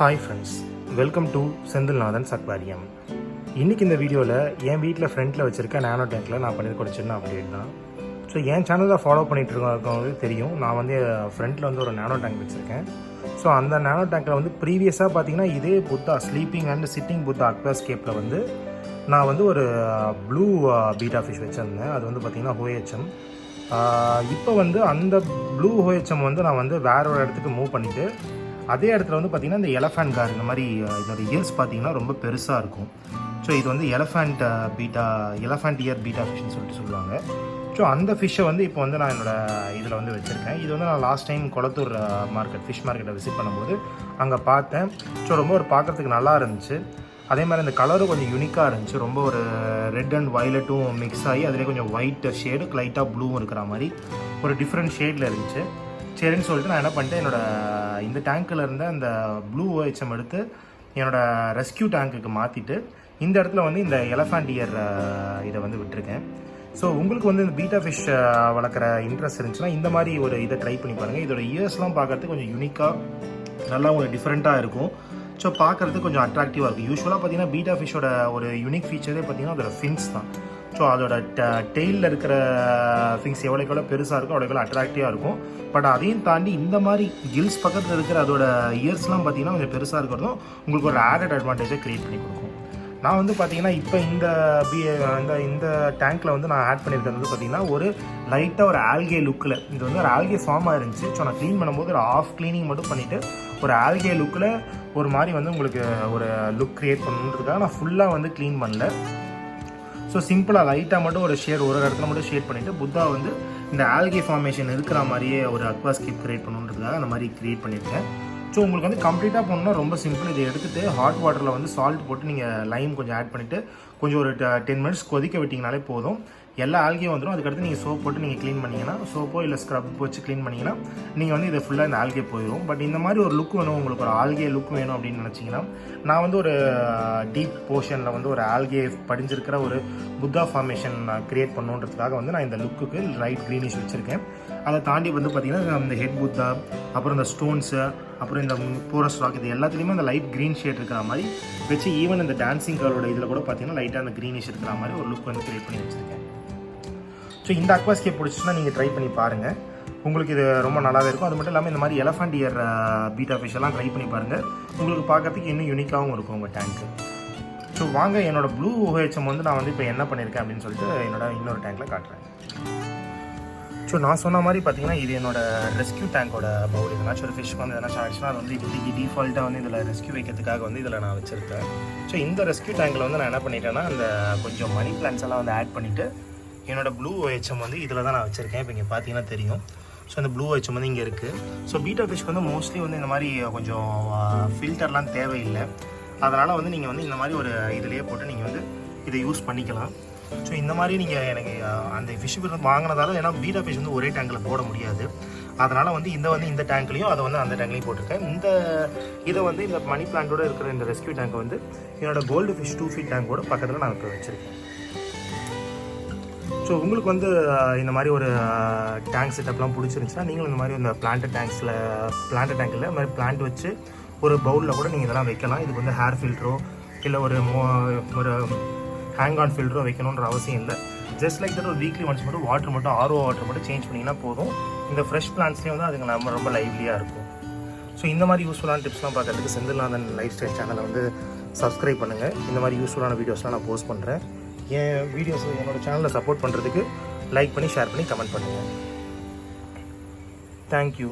Hi friends, welcome to Senthilnathan's aquarium. இன்றைக்கி இந்த வீடியோவில் என் வீட்டில் ஃப்ரண்ட்டில் வச்சுருக்க நானோ டேங்க்கில் நான் பண்ணியிருக்க ஒரு சின்ன அப்டேட் தான். ஸோ என் சேனலில் ஃபாலோ பண்ணிகிட்டு இருக்கவங்களுக்கு தெரியும், நான் வந்து ஃப்ரண்ட்டில் வந்து ஒரு நானோ டேங்க் வச்சுருக்கேன். ஸோ அந்த நானோ டேங்க்கில் வந்து ப்ரீவியஸாக பார்த்தீங்கன்னா இதே Buddha sleeping and sitting Buddha அக்வாஸ்கேப்பில் வந்து நான் வந்து ஒரு ப்ளூ பீட்டா ஃபிஷ் வச்சுருந்தேன். அது வந்து பார்த்திங்கன்னா OHM. இப்போ வந்து அந்த ப்ளூ OHM வந்து நான் வந்து வேற ஒரு இடத்துக்கு மூவ் பண்ணிவிட்டு அதே இடத்துல வந்து பார்த்திங்கன்னா இந்த எலஃபண்ட் கார் இந்த மாதிரி இதோட இயர்ஸ் பார்த்திங்கன்னா ரொம்ப பெருசாக இருக்கும். ஸோ இது வந்து எலஃபண்ட் இயர் பீட்டா ஃபிஷ்னு சொல்லுவாங்க. ஸோ அந்த ஃபிஷ்ஷை வந்து இப்போ வந்து நான் என்னோடய இதில் வந்து வச்சுருக்கேன். இது வந்து நான் லாஸ்ட் டைம் கொளத்தூர் ஃபிஷ் மார்க்கெட்டை விசிட் பண்ணும்போது அங்கே பார்த்தேன். ஸோ ரொம்ப ஒரு பார்க்குறதுக்கு நல்லா இருந்துச்சு. அதே மாதிரி அந்த கலரும் கொஞ்சம் யூனிக்காக இருந்துச்சு. ரொம்ப ஒரு ரெட் அண்ட் வயலட்டும் மிக்ஸ் ஆகி அதிலே கொஞ்சம் ஒயிட் ஷேடு லைட்டாக ப்ளூவும் இருக்கிற மாதிரி ஒரு டிஃப்ரெண்ட் ஷேடில் இருந்துச்சு. சரின்னு சொல்லிட்டு நான் என்ன பண்ணிட்டேன், இந்த டேங்க்கில் இருந்த அந்த ப்ளூ OHM எடுத்து என்னோடய ரெஸ்கியூ டேங்க்குக்கு மாற்றிட்டு இந்த இடத்துல வந்து இந்த எலஃபண்ட் இயர் இதை வந்து விட்டுருக்கேன். ஸோ உங்களுக்கு வந்து இந்த பீட்டா ஃபிஷ் வளர்க்குற இன்ட்ரெஸ்ட் இருந்துச்சுன்னா இந்த மாதிரி ஒரு இதை ட்ரை பண்ணி பாருங்கள். இதோட இயர்ஸ்லாம் பார்க்குறதுக்கு கொஞ்சம் யூனிக்காக நல்லா உங்களுக்கு டிஃப்ரெண்ட்டாக இருக்கும். ஸோ பார்க்குறதுக்கு கொஞ்சம் அட்ராக்டிவாக இருக்கும். யூஸ்வலாக பார்த்தீங்கன்னா பீட்டா ஃபிஷ்ஷோட ஒரு யூனிக் ஃபீச்சரே பார்த்தீங்கன்னா அதோட ஃபின்ஸ் தான். ஸோ அதோட டெயிலில் இருக்கிற ஃபின்ஸ் எவ்வளோக்கு பெருசாக இருக்கும் அவ்வளோக்கு அட்ராக்டிவாக இருக்கும். பட் அதையும் தாண்டி இந்த மாதிரி கில்ஸ் பக்கத்தில் இருக்கிற அதோட இயர்ஸ்லாம் பார்த்தீங்கன்னா கொஞ்சம் பெருசாக இருக்கிறதும் உங்களுக்கு ஒரு ஆடட் அட்வான்டேஜை க்ரியேட் பண்ணி கொடுக்கும். நான் வந்து பார்த்தீங்கன்னா இப்போ இந்த டேங்க்கில் வந்து நான் ஆட் பண்ணியிருக்கிறது வந்து பார்த்தீங்கன்னா ஒரு லைட்டாக ஒரு ஆல்கே லுக்கில், இது வந்து ஒரு ஆல்கே ஃபார்மாக இருந்துச்சு. ஸோ நான் க்ளீன் பண்ணும்போது ஒரு ஆஃப் க்ளீனிங் மட்டும் பண்ணிவிட்டு ஒரு ஆல்கே லுக்கில் ஒரு மாதிரி வந்து உங்களுக்கு ஒரு லுக் க்ரியேட் பண்ணணுன்றதுக்காக நான் ஃபுல்லாக வந்து க்ளீன் பண்ணல. ஸோ சிம்பிளாக லைட்டாக மட்டும் ஒரு இடத்துல மட்டும் ஷேட் பண்ணிவிட்டு புத்தா வந்து இந்த ஆல்கே ஃபார்மேஷன் இருக்கிற மாதிரியே ஒரு அக்வாஸ்கேப் க்ரியேட் பண்ணணுன்றதுக்காக அந்த மாதிரி க்ரியேட் பண்ணியிருக்கேன். ஸோ உங்களுக்கு வந்து கம்ப்ளீட்டாக போகணுன்னா ரொம்ப சிம்பிள். இதை எடுத்துகிட்டு ஹாட் வாட்டரில் வந்து சால்ட் போட்டு நீங்கள் லைம் கொஞ்சம் ஆட் பண்ணிவிட்டு கொஞ்சம் ஒரு 10 மினிட்ஸ் கொதிக்க விட்டிங்கனாலே போதும். எல்லா ஆல்கேயும் வந்துடும். அதுக்கடுத்து நீங்கள் சோப் போட்டு நீங்கள் க்ளீன் பண்ணிங்கன்னா, சோப்போ இல்லை ஸ்க்ரப் வச்சு க்ளீன் பண்ணிங்கன்னா நீங்கள் வந்து இதை ஃபுல்லாக இந்த ஆல்கே போயிடும். பட் இந்த மாதிரி ஒரு லுக் வேணும், உங்களுக்கு ஒரு ஆல்கே லுக் வேணும் அப்படின்னு நினச்சிங்கன்னா நான் வந்து ஒரு டீப் போர்ஷனில் வந்து ஒரு ஆல்கே படிஞ்சிருக்கிற ஒரு புத்தா ஃபார்மேஷன் நான் க்ரியேட் பண்ணுன்றதுக்காக வந்து நான் இந்த லுக்குக்கு லைட் க்ரீனிஷ் வச்சுருக்கேன். அதை தாண்டி வந்து பார்த்திங்கன்னா இந்த ஹெட் புத்தா, அப்புறம் இந்த ஸ்டோன்ஸு, அப்புறம் இந்த போரஸ் ராக், இது எல்லாத்துலேயுமே அந்த லைட் க்ரீன் ஷேட் இருக்கிற மாதிரி வச்சு ஈவன் இந்த டான்சிங் கலரோட இதில் கூட பார்த்திங்கன்னா லைட்டாக அந்த க்ரீனிஷ் இருக்கிற மாதிரி ஒரு லுக் வந்து க்ரியேட் பண்ணி வச்சுருக்கேன். ஸோ இந்த அக்வாஸ்கேப் பிடிச்சிச்சுன்னா நீங்கள் ட்ரை பண்ணி பாருங்கள், உங்களுக்கு இது ரொம்ப நல்லாவே இருக்கும். அது மட்டும் இல்லாமல் இந்த மாதிரி எலஃபண்ட் இயர் பீட்டா ஃபிஷ் எல்லாம் ட்ரை பண்ணி பாருங்கள், உங்களுக்கு பார்க்கறதுக்கு இன்னும் யூனிக்காகவும் இருக்கும் உங்கள் டேங்க்கு. ஸோ வாங்க என்னோடய ப்ளூ OHM வந்து நான் வந்து இப்போ என்ன பண்ணியிருக்கேன் அப்படின்னு சொல்லிட்டு இன்னொரு டேங்க்கில் காட்டுறேன். ஸோ நான் சொன்ன மாதிரி பார்த்தீங்கன்னா இது என்னோடய ரெஸ்கியூ டேங்கோட பவுல். எதனாச்சும் ஒரு ஃபிஷ்க்கு வந்து எதனாச்சும் ஆச்சுன்னா அது வந்து இப்போதைக்கு டிஃபால்ட்டாக வந்து இதில் ரெஸ்கியூ வைக்கிறதுக்காக வந்து இதில் நான் வச்சுருக்கேன். ஸோ இந்த ரெஸ்கியூ டேங்கில் வந்து நான் என்ன பண்ணிட்டேன்னா அந்த கொஞ்சம் மணி பிளான்ட்ஸ் எல்லாம் வந்து ஆட் பண்ணிவிட்டு என்னோடய ப்ளூ OHM வந்து இதில் தான் நான் வச்சுருக்கேன். இப்போ இங்கே பார்த்தீங்கன்னா தெரியும். ஸோ இந்த ப்ளூ OHM வந்து இங்கே இருக்குது. ஸோ பீட்டா ஃபிஷ்க்கு வந்து மோஸ்ட்லி வந்து இந்த மாதிரி கொஞ்சம் ஃபில்டர்லாம் தேவையில்லை. அதனால் வந்து நீங்கள் வந்து இந்த மாதிரி ஒரு இதிலேயே போட்டு நீங்கள் வந்து இதை யூஸ் பண்ணிக்கலாம். ஸோ இந்த மாதிரி நீங்கள் எனக்கு அந்த ஃபிஷ் வாங்கினதால, ஏன்னா பீட்டா ஃபிஷ் வந்து ஒரே டேங்கில் போட முடியாது. அதனால் வந்து இந்த டேங்க்லேயும் அதை வந்து அந்த டேங்க்லேயும் போட்டிருக்கேன். இதை வந்து இந்த மணி பிளான்ட்டோடு இருக்கிற இந்த ரெஸ்கியூ டேங்கை வந்து என்னோடய கோல்டு ஃபிஷ் 2 feet டேங்கோட பக்கத்தில் நான் இப்போ வச்சுருக்கேன். ஸோ உங்களுக்கு வந்து இந்த மாதிரி ஒரு டேங்க் செட்டப்லாம் பிடிச்சிருந்துச்சுன்னா நீங்களும் இந்த மாதிரி இந்த பிளான்ட் டேங்கில் இந்த மாதிரி பிளான்ட் வச்சு ஒரு பவுலில் கூட நீங்கள் இதெல்லாம் வைக்கலாம். இதுக்கு வந்து ஹேர் ஃபில்டரோ இல்லை ஒரு ஹேங் ஆன் ஃபில்டரோ வைக்கணுன்ற அவசியம் இல்லை. ஜஸ்ட் லைக் தட் ஒரு வீக்லி ஒன்ஸ் மட்டும் வாட்டர் மட்டும் RO வாட்டர் மட்டும் சேஞ்ச் பண்ணிங்கன்னா போதும். இந்த ஃப்ரெஷ் பிளான்ட்ஸ்லேயும் வந்து அதுங்க நம்ம ரொம்ப லைவ்லியாக இருக்கும். ஸோ இந்த மாதிரி யூஸ்ஃபுல்லான டிப்ஸ்லாம் பார்க்கறதுக்கு செந்தில்நாதன் லைஃப் ஸ்டைல் சேனலை வந்து சப்ஸ்கிரைப் பண்ணுங்கள். இந்த மாதிரி யூஸ்ஃபுல்லான வீடியோஸ்லாம் நான் போஸ்ட் பண்ணுறேன். என் வீடியோஸ் என்னோடய சேனலில் சப்போர்ட் பண்ணுறதுக்கு லைக் பண்ணி ஷேர் பண்ணி கமெண்ட் பண்ணுங்கள். தேங்க்யூ.